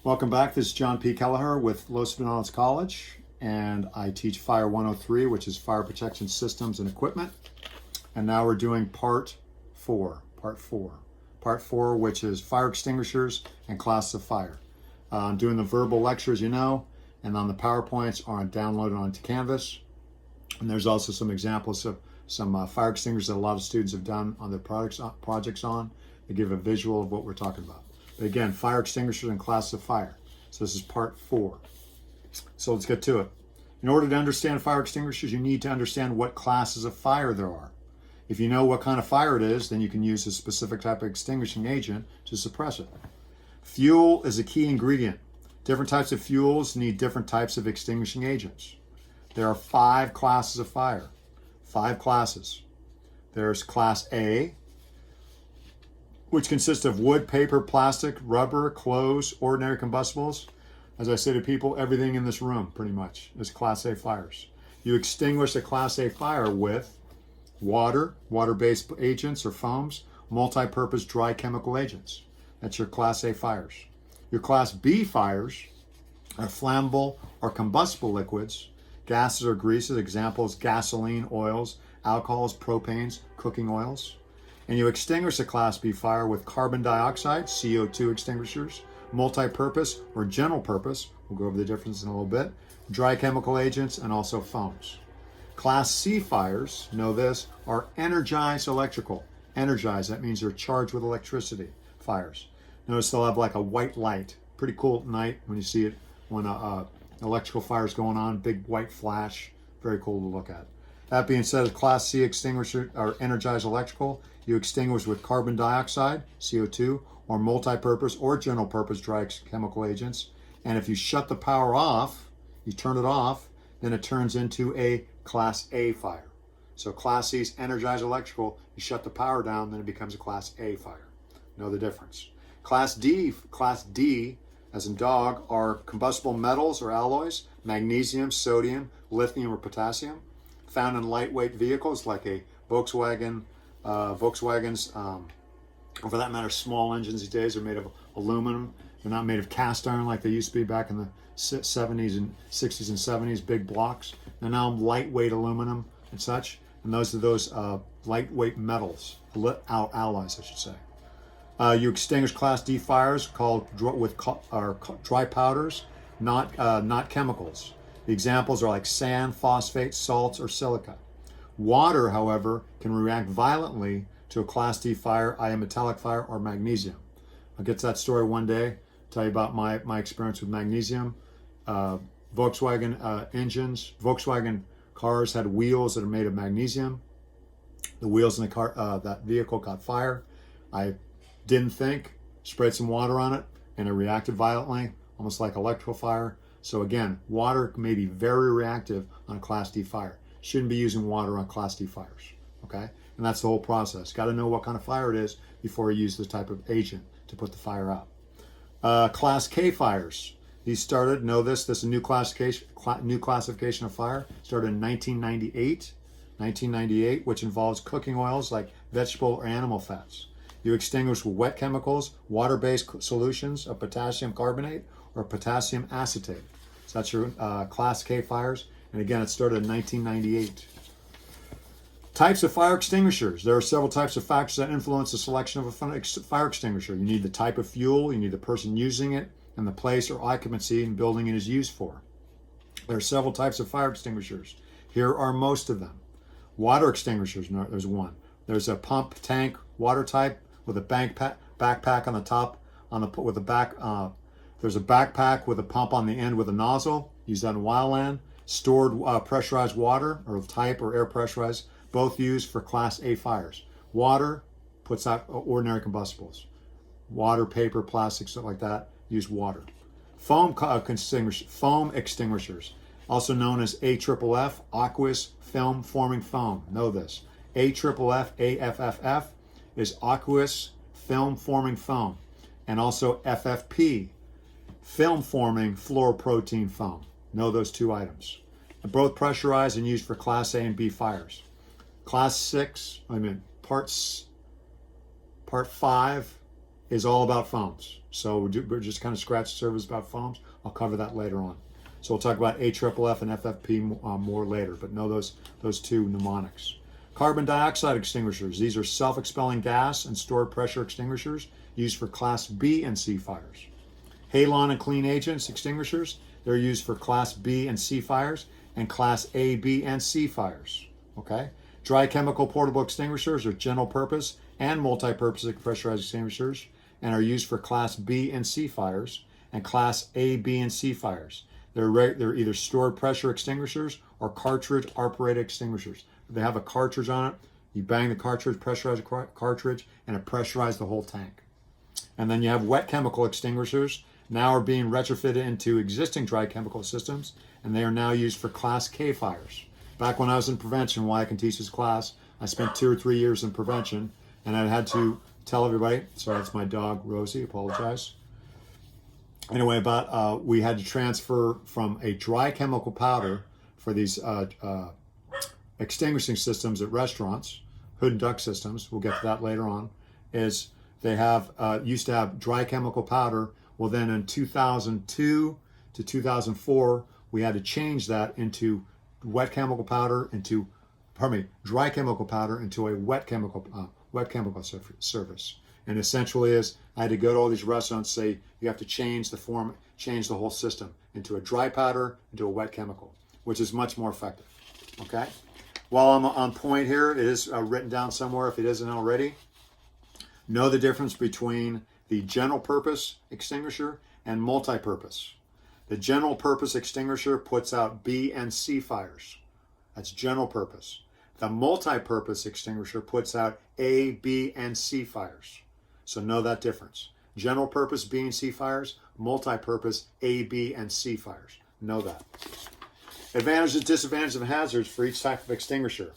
Welcome back. This is John P. Kelleher with Los Angeles College, and I teach Fire 103, which is Fire Protection Systems and Equipment. And now we're doing Part 4, which is Fire Extinguishers and Classes of Fire. I'm doing the verbal lectures, and on the PowerPoints are downloaded onto Canvas. And there's also some examples of some fire extinguishers that a lot of students have done on their projects on. They give a visual of what we're talking about. But again, fire extinguishers and classes of fire. So this is Part 4. So let's get to it. In order to understand fire extinguishers, you need to understand what classes of fire there are. If you know what kind of fire it is, then you can use a specific type of extinguishing agent to suppress it. Fuel is a key ingredient. Different types of fuels need different types of extinguishing agents. There are 5 classes of fire. 5 classes. There's Class A, which consists of wood, paper, plastic, rubber, clothes, ordinary combustibles. As I say to people, everything in this room pretty much is Class A fires. You extinguish a Class A fire with water, water-based agents or foams, multi-purpose dry chemical agents. That's your Class A fires. Your Class B fires are flammable or combustible liquids, gases or greases, examples gasoline, oils, alcohols, propanes, cooking oils. And you extinguish a Class B fire with carbon dioxide, CO2 extinguishers, multi-purpose or general purpose, we'll go over the difference in a little bit, dry chemical agents, and also foams. Class C fires, know this, are energized electrical. Energized, that means they're charged with electricity fires. Notice they'll have like a white light. Pretty cool at night when you see it when electrical fire is going on, big white flash, very cool to look at. That being said, a Class C extinguisher or energized electrical, you extinguish with carbon dioxide, CO2, or multi-purpose or general purpose dry chemical agents. And if you shut the power off, you turn it off, then it turns into a Class A fire. So Class C is energized electrical, you shut the power down, then it becomes a Class A fire. Know the difference. Class D, as in dog, are combustible metals or alloys, magnesium, sodium, lithium, or potassium, found in lightweight vehicles like a Volkswagen's, or for that matter, small engines these days are made of aluminum. They're not made of cast iron like they used to be back in the 70s and 60s and 70s, big blocks. They're now lightweight aluminum and such. And those are those lightweight metals, alloys, I should say. You extinguish Class D fires with dry powders, not chemicals. The examples are like sand, phosphate, salts, or silica. Water, however, can react violently to a Class D fire, i.e. metallic fire, or magnesium. I'll get to that story one day, tell you about my experience with magnesium. Volkswagen engines, Volkswagen cars had wheels that are made of magnesium. The wheels in the car, that vehicle caught fire. I didn't think, sprayed some water on it, and it reacted violently, almost like electrical fire. So again, water may be very reactive on a Class D fire. Shouldn't be using water on Class D fires, okay? And that's the whole process. Got to know what kind of fire it is before you use the type of agent to put the fire out. Class K fires. These started, know this is a new classification of fire, started in 1998, which involves cooking oils like vegetable or animal fats. You extinguish with wet chemicals, water-based solutions of potassium carbonate or potassium acetate. So that's your Class K fires. And again, it started in 1998. Types of fire extinguishers. There are several types of factors that influence the selection of a fire extinguisher. You need the type of fuel, you need the person using it, and the place or occupancy and building it is used for. There are several types of fire extinguishers. Here are most of them. Water extinguishers, there's one. There's a pump tank water type with a backpack on the top, there's a backpack with a pump on the end with a nozzle, used on wildland. Stored pressurized water, or type, or air pressurized, both used for Class A fires. Water puts out ordinary combustibles. Water, paper, plastic, stuff like that, use water. Foam extinguishers, also known as AFFF, aqueous film forming foam. Know this. AFFF is aqueous film forming foam, and also FFP, film forming fluoroprotein foam. Know those two items. They're both pressurized and used for Class A and B fires. Part 5 is all about foams. So we're just kind of scratch the surface about foams. I'll cover that later on. So we'll talk about AFFF and FFP more later, but know those two mnemonics. Carbon dioxide extinguishers. These are self-expelling gas and stored pressure extinguishers used for Class B and C fires. Halon and clean agents extinguishers. They're used for Class B and C fires and Class A, B, and C fires. Okay. Dry chemical portable extinguishers are general purpose and multi-purpose pressurized extinguishers and are used for Class B and C fires and Class A, B, and C fires. They're either stored pressure extinguishers or cartridge operated extinguishers. They have a cartridge on it. You bang the cartridge, pressurize the cartridge, and it pressurizes the whole tank. And then you have wet chemical extinguishers. Now are being retrofitted into existing dry chemical systems, and they are now used for Class K fires. Back when I was in prevention, why I can teach this class, I spent 2 or 3 years in prevention, and I had to tell everybody, sorry, that's my dog, Rosie, apologize. Anyway, we had to transfer from a dry chemical powder for these extinguishing systems at restaurants, hood and duct systems, we'll get to that later on, is they have used to have dry chemical powder. Well, then in 2002 to 2004, we had to change that into dry chemical powder into a wet chemical service. And essentially is I had to go to all these restaurants and say you have to change the whole system into a dry powder, into a wet chemical, which is much more effective. Okay? While I'm on point here, it is written down somewhere if it isn't already. Know the difference between the general purpose extinguisher and multi-purpose. The general purpose extinguisher puts out B and C fires. That's general purpose. The multi-purpose extinguisher puts out A, B, and C fires. So know that difference. General purpose B and C fires, multi-purpose A, B, and C fires. Know that. Advantages, disadvantages, and hazards for each type of extinguisher.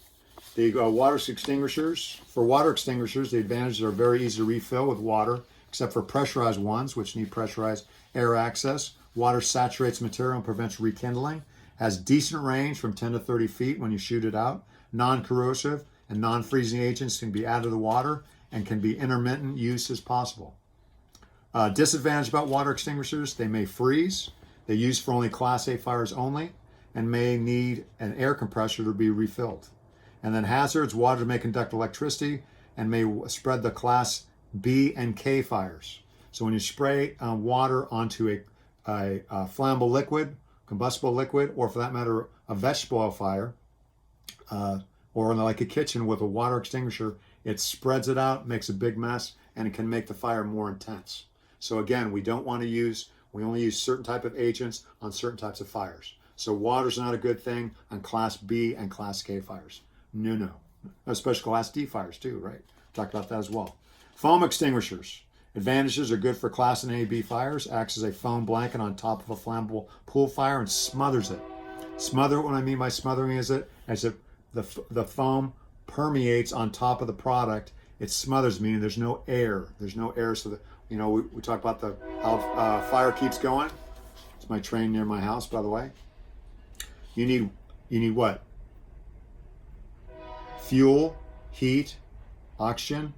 The water extinguishers. For water extinguishers, the advantages are very easy to refill with water, except for pressurized ones, which need pressurized air access. Water saturates material and prevents rekindling. Has decent range from 10 to 30 feet when you shoot it out. Non-corrosive and non-freezing agents can be added to the water and can be intermittent use as possible. Disadvantage about water extinguishers, they may freeze. They're used for only Class A fires only and may need an air compressor to be refilled. And then hazards, water may conduct electricity and may spread the Class B and K fires. So when you spray water onto a flammable liquid, combustible liquid, or for that matter, a vegetable oil fire, or like a kitchen with a water extinguisher, it spreads it out, makes a big mess, and it can make the fire more intense. So again, we only use certain type of agents on certain types of fires. So water's not a good thing on Class B and Class K fires. No. Especially Class D fires too, right? Talked about that as well. Foam extinguishers. Advantages are good for Class A and B fires. Acts as a foam blanket on top of a flammable pool fire and smothers it. What I mean by smothering is as if the foam permeates on top of the product. It smothers, meaning there's no air. There's no air, so we talk about how fire keeps going. It's my train near my house, by the way. You need what? Fuel, heat, oxygen,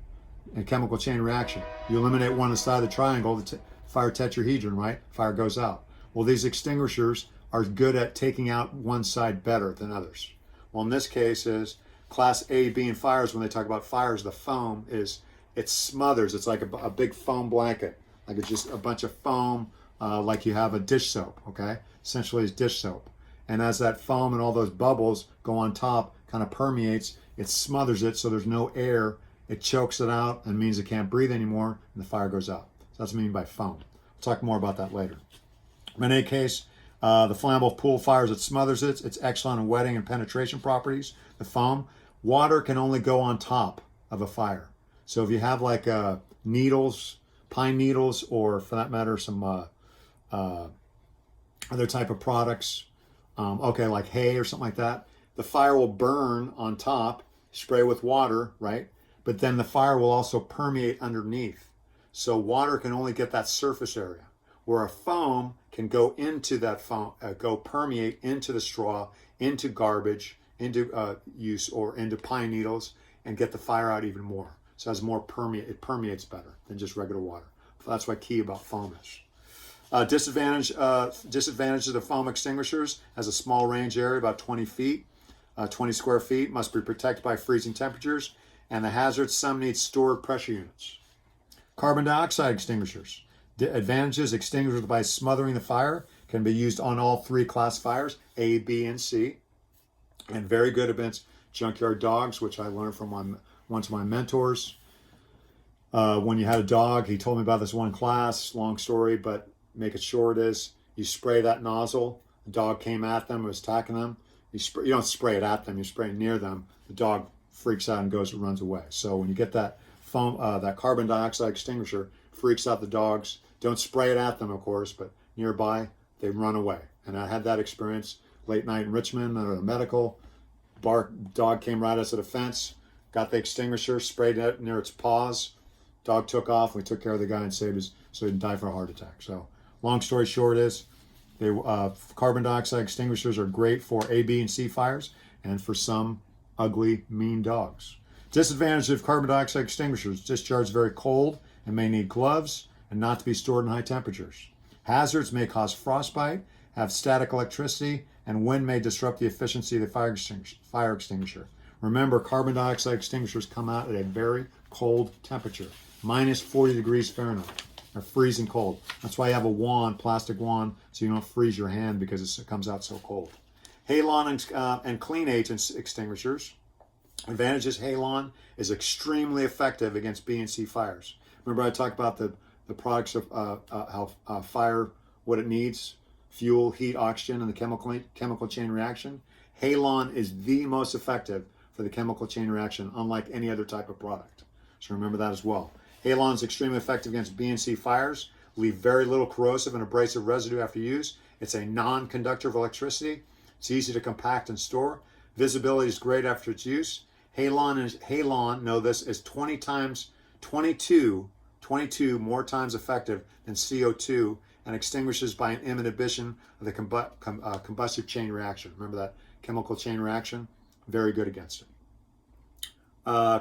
and chemical chain reaction. You eliminate one on the side of the triangle, the fire tetrahedron, right? Fire goes out. Well, these extinguishers are good at taking out one side better than others. Well, in this case is Class A, B, and fires, when they talk about fires, the foam it smothers. It's like a big foam blanket. Like it's just a bunch of foam, like you have a dish soap, okay? Essentially it's dish soap. And as that foam and all those bubbles go on top, kind of permeates, it smothers it so there's no air. It chokes it out and means it can't breathe anymore, and the fire goes out. So that's what I mean by foam. We'll talk more about that later. In any case, the flammable pool fires, it smothers it. It's excellent in wetting and penetration properties. The foam, water can only go on top of a fire. So if you have like needles, pine needles, or for that matter, some other type of products, like hay or something like that, the fire will burn on top, spray with water, right? But then the fire will also permeate underneath. So water can only get that surface area, where a foam can go into that foam, go permeate into the straw, into garbage, into use, or into pine needles, and get the fire out even more. So it has more it permeates better than just regular water. So that's what key about foam is. Disadvantages of the foam extinguishers: has a small range area, about 20 feet, 20 square feet, must be protected by freezing temperatures, and the hazards: some need stored pressure units. Carbon dioxide extinguishers. Advantages: extinguished by smothering the fire, can be used on all three classifiers, A, B, and C, and very good against junkyard dogs, which I learned from one of my mentors. When you had a dog, he told me about this one class, long story, but make it short is, you spray that nozzle, the dog came at them, was attacking them, you don't spray it at them, you spray it near them, the dog freaks out and goes and runs away. So when you get that foam, that carbon dioxide extinguisher, freaks out the dogs, don't spray it at them, of course, but nearby, they run away. And I had that experience late night in Richmond at a medical. Dog came right us at a fence, got the extinguisher, sprayed it near its paws. Dog took off. We took care of the guy and saved his, so he didn't die from a heart attack. So long story short is, carbon dioxide extinguishers are great for A, B, and C fires, and for some ugly, mean dogs. Disadvantage of carbon dioxide extinguishers: discharge very cold and may need gloves, and not to be stored in high temperatures. Hazards: may cause frostbite, have static electricity, and wind may disrupt the efficiency of the fire extinguisher. Remember, carbon dioxide extinguishers come out at a very cold temperature, minus 40 degrees Fahrenheit. They're freezing cold. That's why you have a wand, plastic wand, so you don't freeze your hand because it comes out so cold. Halon and clean agent extinguishers. Advantages: halon is extremely effective against B and C fires. Remember I talked about the products of how fire, what it needs: fuel, heat, oxygen, and the chemical chain reaction. Halon is the most effective for the chemical chain reaction, unlike any other type of product. So remember that as well. Halon is extremely effective against B and C fires, leave very little corrosive and abrasive residue after use. It's a non-conductor of electricity. It's easy to compact and store. Visibility is great after its use. Halon, know this, is 22 more times effective than CO2, and extinguishes by an inhibition of the combustive chain reaction. Remember that chemical chain reaction? Very good against it.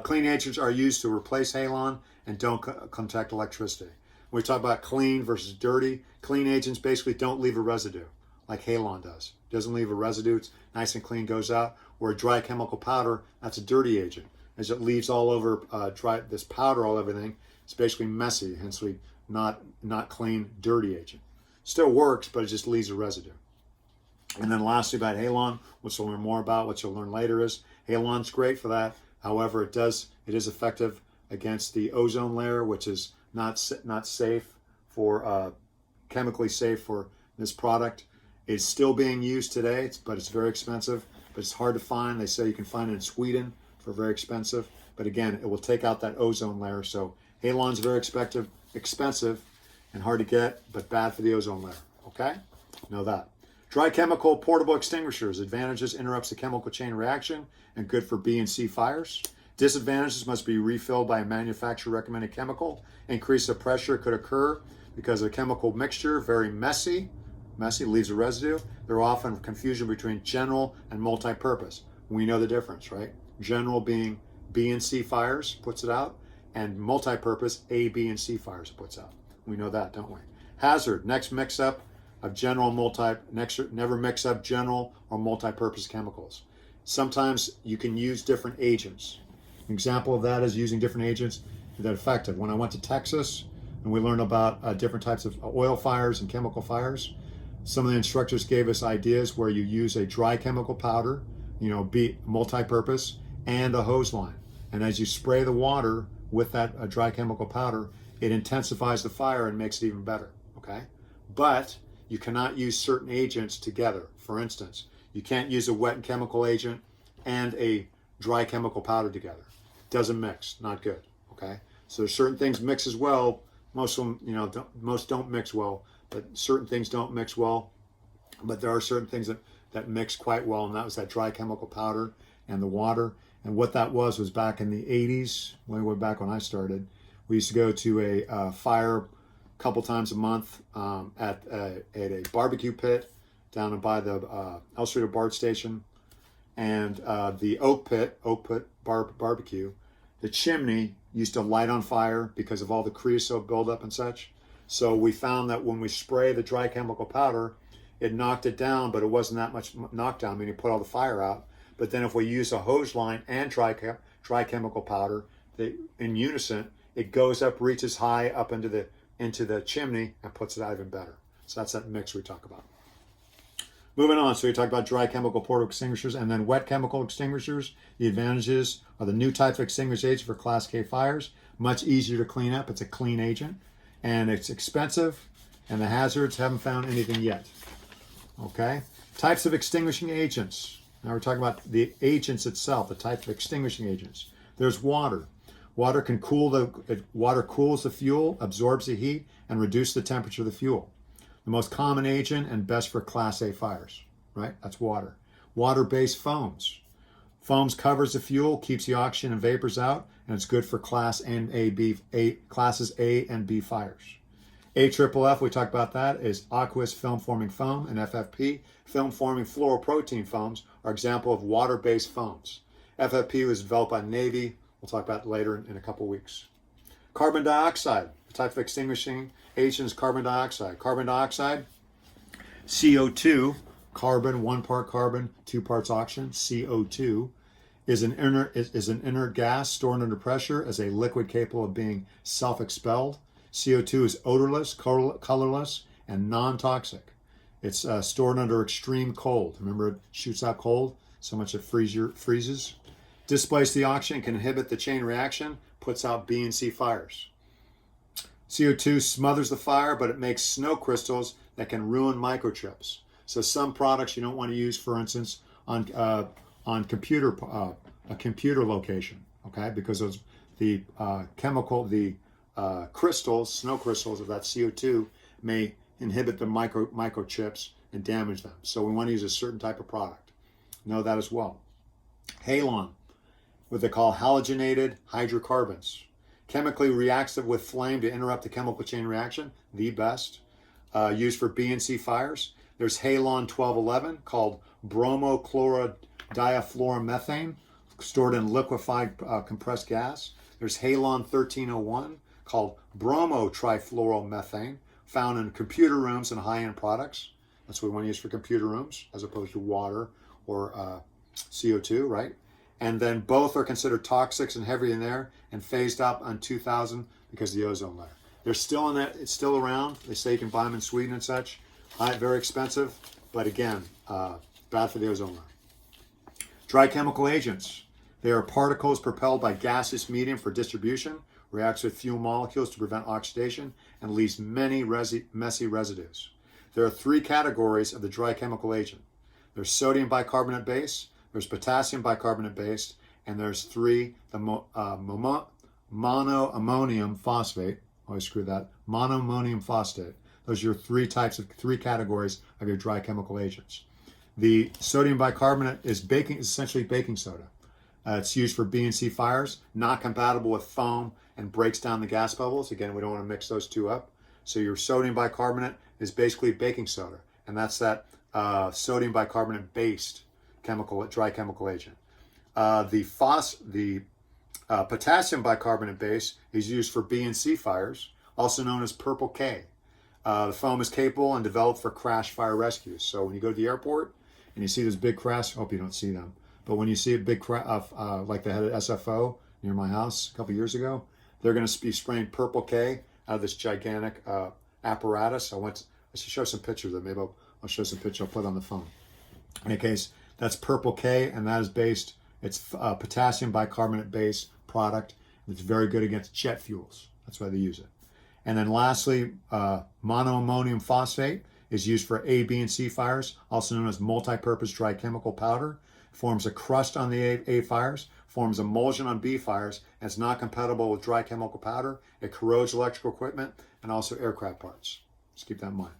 Clean agents are used to replace halon and don't contact electricity. When we talk about clean versus dirty, clean agents basically don't leave a residue like halon does. It doesn't leave a residue. It's nice and clean, goes out. Where a dry chemical powder, that's a dirty agent. As it leaves all over, this powder all over everything, it's basically messy, hence we not clean, dirty agent. Still works, but it just leaves a residue. And then lastly about halon, which we'll learn more about, what you'll learn later, is halon's great for that. However, it is effective against the ozone layer, which is not safe for, chemically safe for this product. It's still being used today, but it's very expensive, but it's hard to find. They say you can find it in Sweden for very expensive, but again, it will take out that ozone layer. So halon's very expensive and hard to get, but bad for the ozone layer, okay? Know that. Dry chemical portable extinguishers. Advantages: interrupts the chemical chain reaction and good for B and C fires. Disadvantages: must be refilled by a manufacturer recommended chemical. Increase of pressure could occur because of the chemical mixture, very messy, leaves a residue. There are often confusion between general and multi-purpose. We know the difference, right? General being B and C fires, puts it out, and multi-purpose, A, B, and C fires, puts out. We know that, don't we? Hazard: next mix-up of general and never mix up general or multi-purpose chemicals. Sometimes you can use different agents. An example of that is using different agents that are effective. When I went to Texas and we learned about different types of oil fires and chemical fires, some of the instructors gave us ideas where you use a dry chemical powder, be multi-purpose, and a hose line. And as you spray the water with that dry chemical powder, it intensifies the fire and makes it even better, okay? But you cannot use certain agents together. For instance, you can't use a wet and chemical agent and a dry chemical powder together. Doesn't mix, not good, okay? So certain things mix as well. Most of them, most don't mix well, but certain things don't mix well. But there are certain things that mix quite well, and that was that dry chemical powder and the water. And what that was back in the 80s, way back when I started, we used to go to a fire couple times a month at a barbecue pit down by the Elstree BART station, and the Oak Pit Barbecue. The chimney used to light on fire because of all the creosote buildup and such. So we found that when we spray the dry chemical powder, it knocked it down, but it wasn't that much knockdown. I mean, you put all the fire out. But then if we use a hose line and dry chemical powder, in unison, it goes up, reaches high up into the chimney and puts it out even better. So that's that mix we talk about. Moving on, so we talked about dry chemical portable extinguishers and then wet chemical extinguishers. The advantages are the new type of extinguished agent for Class K fires. Much easier to clean up. It's a clean agent. And it's expensive. And the hazards, haven't found anything yet. Okay? Types of extinguishing agents. Now we're talking about the agents itself, the type of extinguishing agents. There's water. Water cools the fuel, absorbs the heat, and reduces the temperature of the fuel. The most common agent and best for Class A fires, right? That's water. Water-based foams. Foams covers the fuel, keeps the oxygen and vapors out, and it's good for Classes A and B fires. AFFF, we talked about that, is aqueous film-forming foam, and FFP, film-forming fluoroprotein foams, are example of water-based foams. FFP was developed by the Navy. We'll talk about it later in a couple weeks. Carbon dioxide. The type of extinguishing agent is carbon dioxide. Carbon dioxide, CO2, carbon, 1 part carbon, 2 parts oxygen, CO2, is an inert gas stored under pressure as a liquid capable of being self-expelled. CO2 is odorless, colorless, and non-toxic. It's stored under extreme cold. Remember, it shoots out cold, so much it freezes. Displaces the oxygen, can inhibit the chain reaction, puts out B and C fires. CO2 smothers the fire, but it makes snow crystals that can ruin microchips. So some products you don't want to use, for instance, on a computer location, okay? Because those crystals, snow crystals of that CO2 may inhibit the microchips and damage them. So we want to use a certain type of product. Know that as well. Halon, what they call halogenated hydrocarbons. Chemically reactive with flame to interrupt the chemical chain reaction, the best. Used for B and C fires. There's Halon 1211 called bromochlorodiafluoromethane, stored in liquefied compressed gas. There's Halon 1301 called bromotrifluoromethane, found in computer rooms and high-end products. That's what we want to use for computer rooms as opposed to water or CO2, right? And then both are considered toxics and heavy in there and phased out on 2000 because of the ozone layer. They're still in that, it's still around. They say you can buy them in Sweden and such. Very expensive, but again, bad for the ozone layer. Dry chemical agents. They are particles propelled by gaseous medium for distribution, reacts with fuel molecules to prevent oxidation, and leaves many messy residues. There are 3 categories of the dry chemical agent. There's sodium bicarbonate base, there's potassium bicarbonate base, and there's 3, the monoammonium phosphate. Always screw that. Monoammonium phosphate. Those are your 3 categories of your dry chemical agents. The sodium bicarbonate is essentially baking soda. It's used for B and C fires, not compatible with foam and breaks down the gas bubbles. Again, we don't want to mix those 2 up. So your sodium bicarbonate is basically baking soda, and that's that sodium bicarbonate based dry chemical agent. The potassium bicarbonate base is used for B and C fires, also known as purple K. The foam is capable and developed for crash fire rescues. So when you go to the airport and you see those big crash, I hope you don't see them, but when you see a big like they had at SFO near my house a couple years ago, they're going to be spraying purple K out of this gigantic apparatus. I should show some pictures of it. Maybe I'll show some pictures. I'll put it on the phone. In any case, that's purple K, and that is based, it's potassium bicarbonate based product. It's very good against jet fuels. That's why they use it. And then lastly, monoammonium phosphate is used for A, B, and C fires, also known as multi-purpose dry chemical powder. Forms a crust on the A fires, forms emulsion on B fires, and it's not compatible with dry chemical powder. It corrodes electrical equipment and also aircraft parts. Just keep that in mind.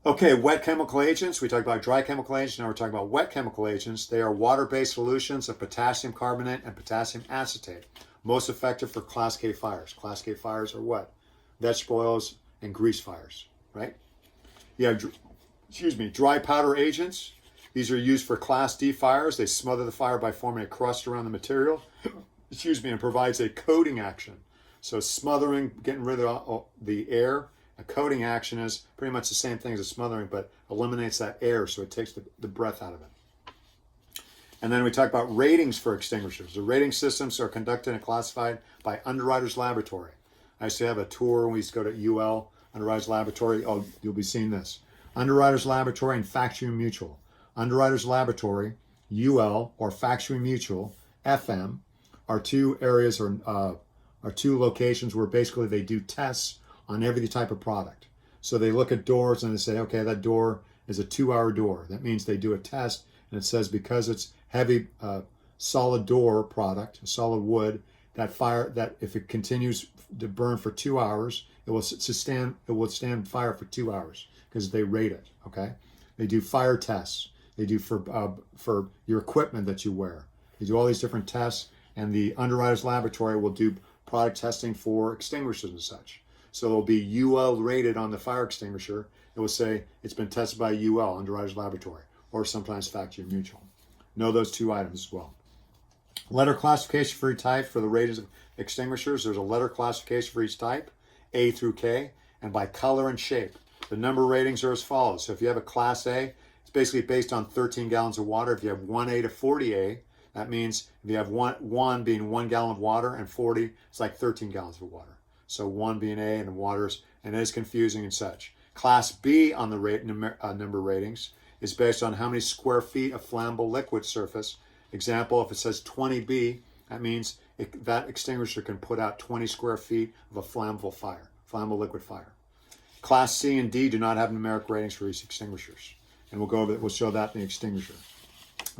Okay, wet chemical agents. We talked about dry chemical agents. Now we're talking about wet chemical agents. They are water-based solutions of potassium carbonate and potassium acetate. Most effective for Class K fires. Class K fires are what? Vegetable oils and grease fires, right? You have, dry powder agents. These are used for Class D fires. They smother the fire by forming a crust around the material. excuse me, and provides a coating action. So smothering, getting rid of the air. A coating action is pretty much the same thing as a smothering, but eliminates that air, so it takes the breath out of it. And then we talk about ratings for extinguishers. The rating systems are conducted and classified by Underwriters Laboratory. I used to have a tour when we used to go to UL, Underwriters Laboratory. Oh, you'll be seeing this. Underwriters Laboratory and Factory Mutual. Underwriters Laboratory, UL, or Factory Mutual, FM, are two areas or are two locations where basically they do tests on every type of product. So they look at doors and they say, okay, that door is a 2-hour door. That means they do a test, and it says because it's heavy, solid door product, solid wood, that if it continues to burn for 2 hours, it will stand fire for 2 hours because they rate it. Okay, they do fire tests. They do for your equipment that you wear. They do all these different tests, and the Underwriters Laboratory will do product testing for extinguishers and such. So it'll be UL rated on the fire extinguisher. It will say it's been tested by UL, Underwriters Laboratory, or sometimes Factory Mutual. Know those two items as well. Letter classification for each type for the ratings of extinguishers. There's a letter classification for each type, A through K, and by color and shape. The number ratings are as follows. So if you have a Class A, it's basically based on 13 gallons of water. If you have 1A to 40A, that means if you have one being 1 gallon of water and 40, it's like 13 gallons of water. So 1 being A and the waters, and it is confusing and such. Class B on the number ratings is based on how many square feet of flammable liquid surface. Example, if it says 20B, that means that extinguisher can put out 20 square feet of a flammable liquid fire. Class C and D do not have numeric ratings for each extinguishers. And we'll show that in the extinguisher.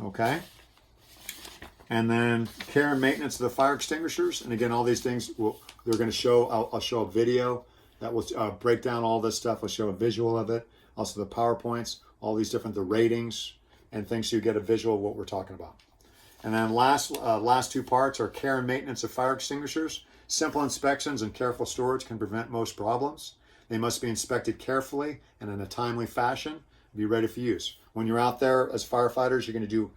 Okay? And then care and maintenance of the fire extinguishers. And again, all these things they're going to show. I'll show a video that will break down all this stuff. I'll show a visual of it. Also the PowerPoints, all these the ratings and things so you get a visual of what we're talking about. And then last two parts are care and maintenance of fire extinguishers. Simple inspections and careful storage can prevent most problems. They must be inspected carefully and in a timely fashion. Be ready for use. When you're out there as firefighters, you're going to do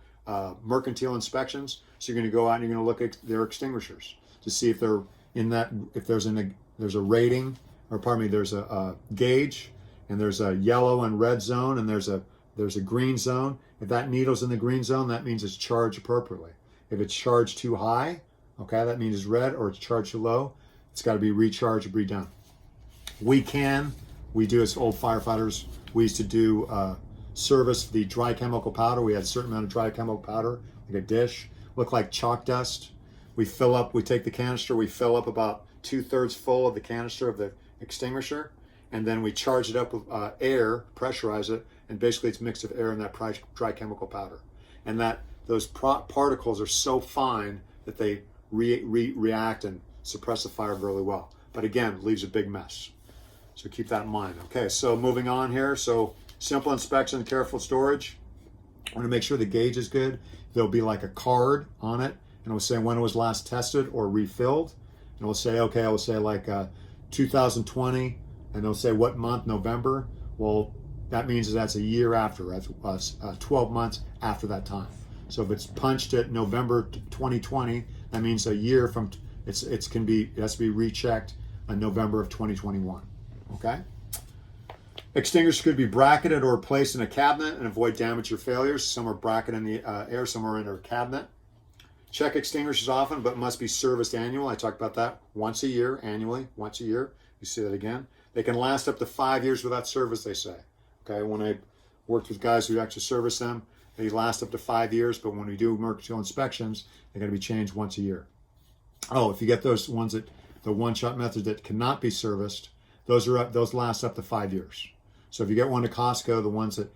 mercantile inspections. So you're going to go out and you're going to look at their extinguishers to see if they're in that, if there's a rating, or pardon me, there's a gauge, and there's a yellow and red zone, and there's a green zone. If that needle's in the green zone, that means it's charged appropriately. If it's charged too high, okay, that means it's red, or it's charged too low, it's got to be recharged or redone. We do as old firefighters, we used to do service the dry chemical powder. We had a certain amount of dry chemical powder, like a dish, looked like chalk dust. We take the canister, we fill up about 2/3 full of the canister of the extinguisher, and then we charge it up with air, pressurize it, and basically it's a mix of air and that dry chemical powder. And those particles are so fine that they react and suppress the fire really well. But again, leaves a big mess. So keep that in mind. Okay, so moving on here. So simple inspection, careful storage. I want to make sure the gauge is good. There'll be like a card on it, and it'll say when it was last tested or refilled. And it'll say, okay, I will say like 2020, and it'll say what month, November. Well, that means that's a year after. That's 12 months after that time. So if it's punched at November 2020, that means a year from it has to be rechecked in November of 2021. Okay. Extinguishers could be bracketed or placed in a cabinet and avoid damage or failures. Some are bracketed in the air, some are in a cabinet. Check extinguishers often, but must be serviced annually. I talked about that once a year, annually, once a year. You see that again. They can last up to 5 years without service, they say. Okay, when I worked with guys who actually service them, they last up to 5 years, but when we do mercantile inspections, they're going to be changed once a year. Oh, if you get those ones the one-shot method that cannot be serviced, those last up to 5 years. So if you get one at Costco, the ones that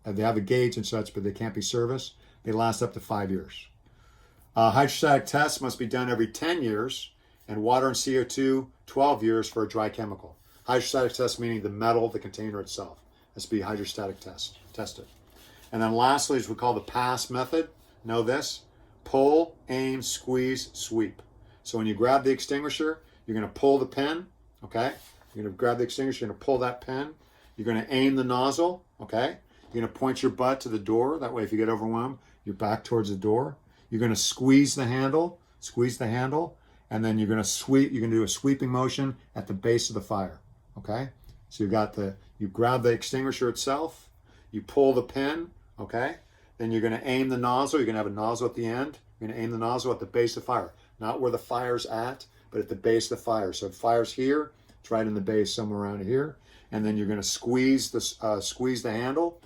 they have a gauge and such, but they can't be serviced, they last up to 5 years. Hydrostatic tests must be done every 10 years, and water and CO2, 12 years for a dry chemical. Hydrostatic test meaning the metal, the container itself. Has to be hydrostatic tested. And then lastly is what we call the pass method. Know this: pull, aim, squeeze, sweep. So when you grab the extinguisher, you're going to pull the pin, okay? You're going to grab the extinguisher, you're going to pull that pin. You're going to aim the nozzle, okay? You're going to point your butt to the door. That way, if you get overwhelmed, you're back towards the door. You're going to squeeze the handle, Squeeze the handle, and then you're going to sweep. You can do a sweeping motion at the base of the fire. Okay, so you grab the extinguisher itself, you pull the pin. Okay, then you're going to aim the nozzle. You're going to have a nozzle at the end. You're going to aim the nozzle at the base of the fire, not where the fire's at, but at the base of the fire. So if fire's here, it's right in the base, somewhere around here. And then you're going to squeeze the handle,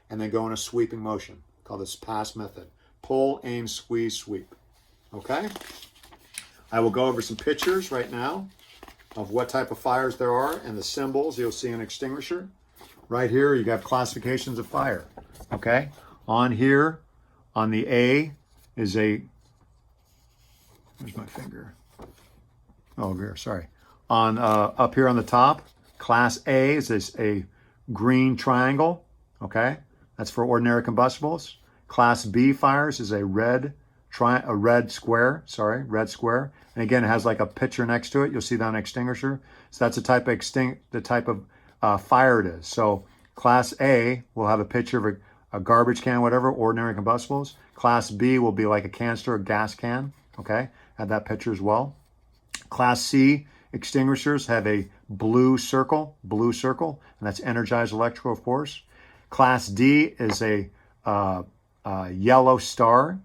and then go in a sweeping motion. Call this pass method. Pull, aim, squeeze, sweep. Okay? I will go over some pictures right now of what type of fires there are and the symbols you'll see in an extinguisher. Right here, you have classifications of fire. Okay? On here, on the A is where's my finger? Oh, here, sorry. On up here on the top, Class A is a green triangle. Okay? That's for ordinary combustibles. Class B fires is a red square. And again, it has like a picture next to it. You'll see that on an extinguisher. So that's the type of fire it is. So Class A will have a picture of a garbage can, whatever, ordinary combustibles. Class B will be like a canister, a gas can. Okay, have that picture as well. Class C extinguishers have a blue circle, and that's energized electrical, of course. Class D is a yellow star,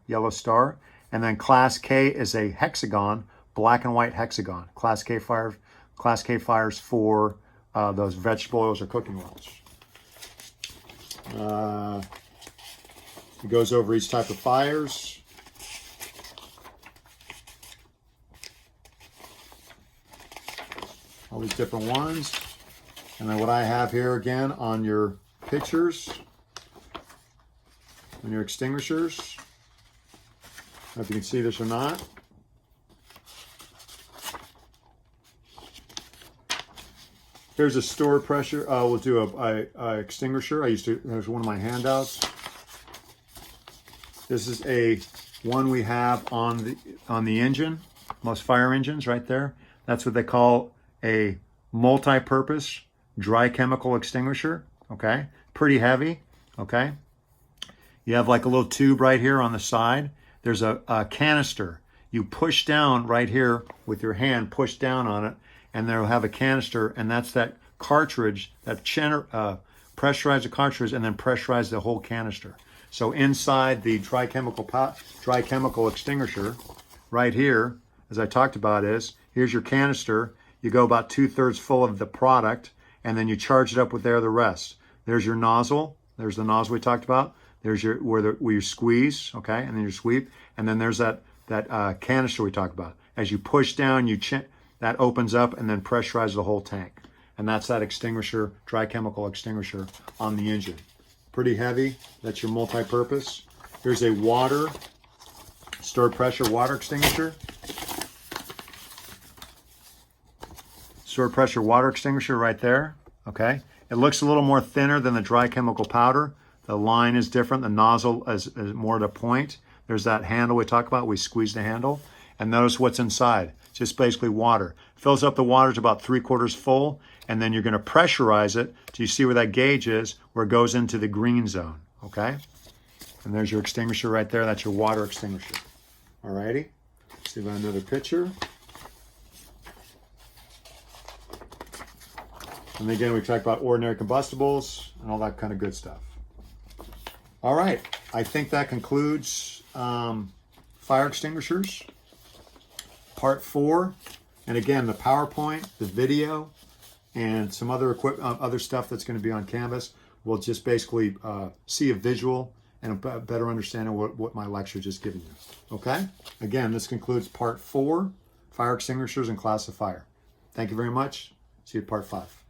and then Class K is a hexagon, black and white hexagon. Class K fires for those vegetable oils or cooking oils. It goes over each type of fires. All these different ones. And then what I have here again on your pictures, on your extinguishers. I don't know if you can see this or not. Here's a stored pressure. We'll do a extinguisher. There's one of my handouts. This is one we have on the engine, most fire engines right there. That's what they call a multi-purpose dry chemical extinguisher. Okay, pretty heavy. Okay, you have like a little tube right here on the side. There's a canister. You push down right here with your hand, push down on it, and they'll have a canister, and that's that cartridge, pressurize the cartridge and then pressurize the whole canister. So inside the dry chemical extinguisher, right here, as I talked about, here's your canister. You go about 2/3 full of the product, and then you charge it up with the rest. There's your nozzle. There's the nozzle we talked about. There's where you squeeze, okay, and then you sweep, and then there's that canister we talked about. As you push down, that opens up and then pressurizes the whole tank. And that's that extinguisher, dry chemical extinguisher on the engine. Pretty heavy. That's your multi-purpose. Here's a stored pressure water extinguisher. Stored pressure water extinguisher right there. Okay. It looks a little more thinner than the dry chemical powder. The line is different. The nozzle is more to point. There's that handle we talked about. We squeeze the handle. And notice what's inside. It's just basically water. Fills up the water to about 3/4 full, and then you're going to pressurize it. Do you see where that gauge is? Where it goes into the green zone. Okay? And there's your extinguisher right there. That's your water extinguisher. Alrighty. See if I have another picture. And again, we talked about ordinary combustibles and all that kind of good stuff. All right. I think that concludes fire extinguishers. Part 4, and again, the PowerPoint, the video, and some other equipment, other stuff that's going to be on Canvas. We'll just basically see a visual and a better understanding of what my lecture just given you. Okay? Again, this concludes Part 4, fire extinguishers and class of fire. Thank you very much. See you at Part 5.